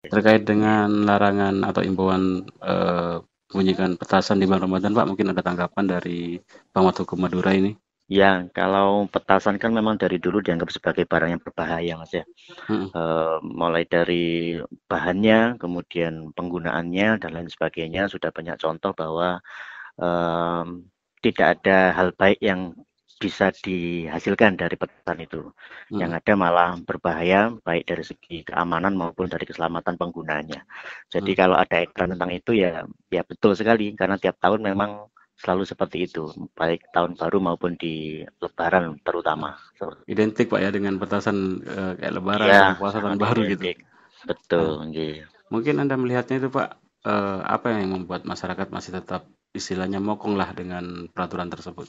Terkait dengan larangan atau imbauan bunyikan petasan di bulan Ramadan, Pak, mungkin ada tanggapan dari pengamat hukum Madura ini? Ya, kalau petasan kan memang dari dulu dianggap sebagai barang yang berbahaya, Mas ya. Mhm, Mulai dari bahannya, kemudian penggunaannya dan lain sebagainya sudah banyak contoh bahwa em, tidak ada hal baik yang bisa dihasilkan dari petasan itu. Yang mhm, ada malah berbahaya baik dari segi keamanan maupun dari keselamatan penggunanya. Jadi mhm. kalau ada iklan tentang itu ya ya betul sekali karena tiap tahun memang selalu seperti itu, baik tahun baru maupun di Lebaran terutama. Identik, Pak, ya dengan petasan kayak Lebaran, Iya, bulan puasa, tahun sangat baru gitu. identik. Betul, Nah, nggih. mungkin Anda melihatnya itu, Pak, apa yang membuat masyarakat masih tetap istilahnya mokong lah dengan peraturan tersebut?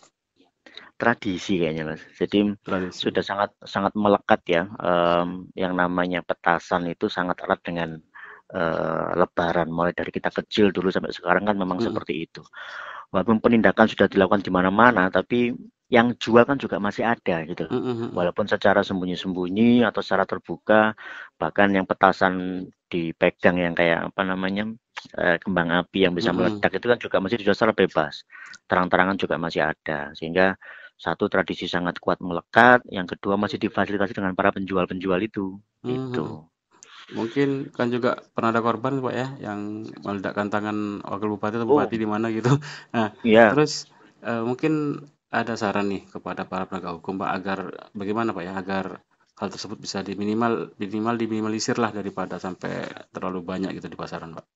Tradisi kayaknya, Mas. Jadi Tradisi. sudah sangat sangat melekat ya, yang namanya petasan itu sangat erat dengan, Lebaran. Mulai dari kita kecil dulu sampai sekarang kan memang Mhm, seperti itu. Walaupun penindakan sudah dilakukan di mana-mana, tapi yang jual kan juga masih ada gitu loh. mhm, mhm, Walaupun secara sembunyi-sembunyi atau secara terbuka, bahkan yang petasan dipegang yang kayak apa namanya, kembang api yang bisa mhm. meledak itu kan juga masih dijual secara bebas. Terang-terangan juga masih ada. Sehingga satu tradisi sangat kuat melekat, yang kedua masih difasilitasi dengan para penjual-penjual itu, Mmm, mhm. gitu. Mungkin kan juga pernah ada korban, Pak, ya, yang meledakkan tangan wakil bupati atau Oh, bupati di mana gitu. Nah, iya, terus, mungkin ada saran nih kepada para penegak hukum, Pak, agar bagaimana, Pak, ya, agar hal tersebut bisa minimal diminimalisir lah daripada sampai terlalu banyak gitu di pasaran, Pak?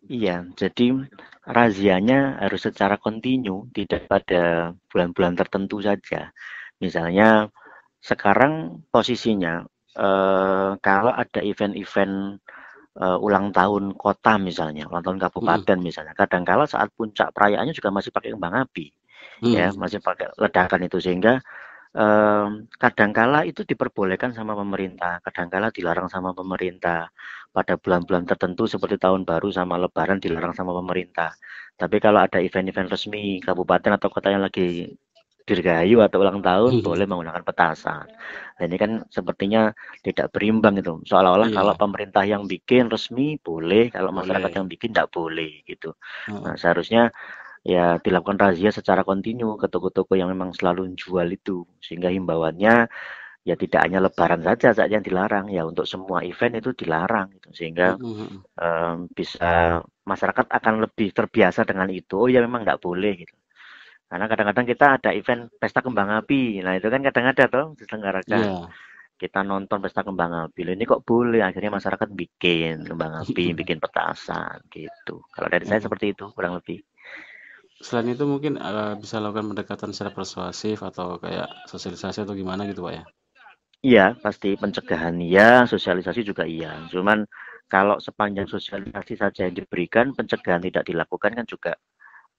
iya. Jadi razianya harus secara kontinu, tidak pada bulan-bulan tertentu saja. Misalnya sekarang posisinya kalau ada event-event ulang tahun kota misalnya, ulang tahun Mhm, kabupaten misalnya, kadangkala saat puncak perayaannya juga masih pakai kembang api, ya, mhm, masih pakai ledakan itu sehingga kadangkala itu diperbolehkan sama pemerintah, kadangkala dilarang sama pemerintah. Pada bulan-bulan tertentu seperti tahun baru sama lebaran dilarang sama pemerintah. Tapi kalau ada event-event resmi kabupaten atau kota yang lagi dirgahayu atau ulang tahun mhm. boleh menggunakan petasan. Nah, ini kan sepertinya tidak berimbang itu. Seolah-olah kalau Iya, pemerintah yang bikin resmi boleh, kalau masyarakat boleh. yang bikin tidak boleh gitu. Heeh, Nah, seharusnya ya dilakukan razia secara kontinu ke toko-toko yang memang selalu jual itu. Sehingga himbauannya ya tidak hanya lebaran saja saat yang dilarang, ya untuk semua event itu dilarang gitu. Sehingga mhm, mhm. bisa masyarakat akan lebih terbiasa dengan itu. Oh ya memang nggak boleh gitu. Karena kadang-kadang kita ada event pesta kembang api. Nah, itu kan kadang ada tuh diselenggarakan. Iya. Kita nonton pesta kembang api. Loh, ini kok boleh? Akhirnya masyarakat bikin kembang api, bikin petasan gitu. Kalau dari saya Mhm. seperti itu kurang lebih. Selain itu mungkin, bisa lakukan pendekatan secara persuasif atau kayak sosialisasi atau gimana gitu, Pak, ya? Iya, pasti pencegahan iya, sosialisasi juga iya. Cuman kalau sepanjang sosialisasi saja yang diberikan, pencegahan tidak dilakukan kan juga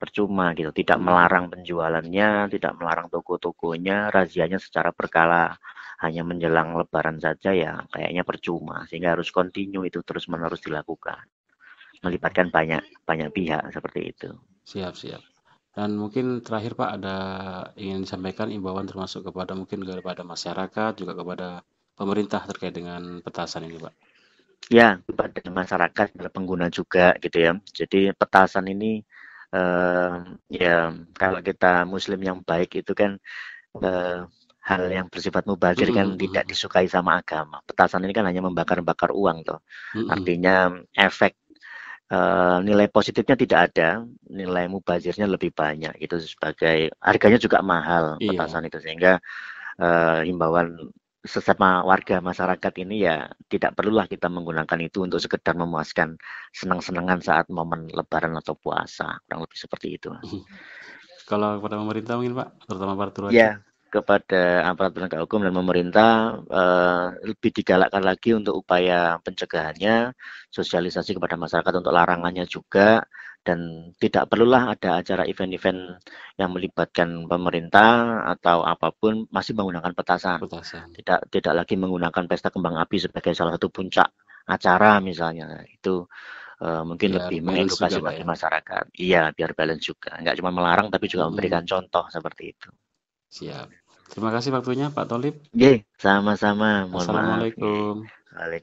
percuma gitu. Tidak Mhm, melarang mhm. penjualannya, tidak melarang toko-tokonya, razianya secara berkala. Hanya menjelang lebaran saja ya kayaknya percuma. Sehingga harus kontinu itu terus-menerus dilakukan. Melibatkan banyak banyak pihak seperti itu. Siap, siap. Dan mungkin terakhir, Pak, ada ingin disampaikan imbauan termasuk kepada mungkin kepada masyarakat, juga kepada pemerintah terkait dengan petasan ini, Pak? Ya, kepada masyarakat, para pengguna juga gitu ya. Jadi petasan ini eh, ya kalau kita muslim yang baik itu kan eh, hal yang bersifat mubazir Mhm, kan mhm, tidak mhm. disukai sama agama. Petasan ini kan hanya membakar-bakar uang toh. Mhm. Artinya efek nilai positifnya tidak ada, nilai mubazirnya lebih banyak. Itu sebagai harganya juga mahal Iya. petasan itu sehingga himbauan sesama warga masyarakat ini ya tidak perlulah kita menggunakan itu untuk sekedar memuaskan senang-senangan saat momen lebaran atau puasa. Kurang lebih seperti itu, Mas. Mhm. Kalau kepada pemerintah mungkin, Pak, terutama aparatur wajib? Ya, kepada aparat penegak hukum dan pemerintah lebih digalakkan lagi untuk upaya pencegahannya, sosialisasi kepada masyarakat untuk larangannya juga, dan tidak perlulah ada acara event-event yang melibatkan pemerintah atau apapun masih menggunakan petasan. Petasan. Tidak lagi menggunakan pesta kembang api sebagai salah satu puncak acara misalnya. Nah, itu mungkin Biar lebih balance juga, mengedukasi Pak, lagi ya? masyarakat. Iya, biar balance juga. Nggak cuma melarang tapi juga Mhm. memberikan contoh seperti itu. Siap. Terima kasih waktunya, Pak Tolib. Nggih, sama-sama, mohon maaf nggih. Assalamualaikum. Waalaikumsalam.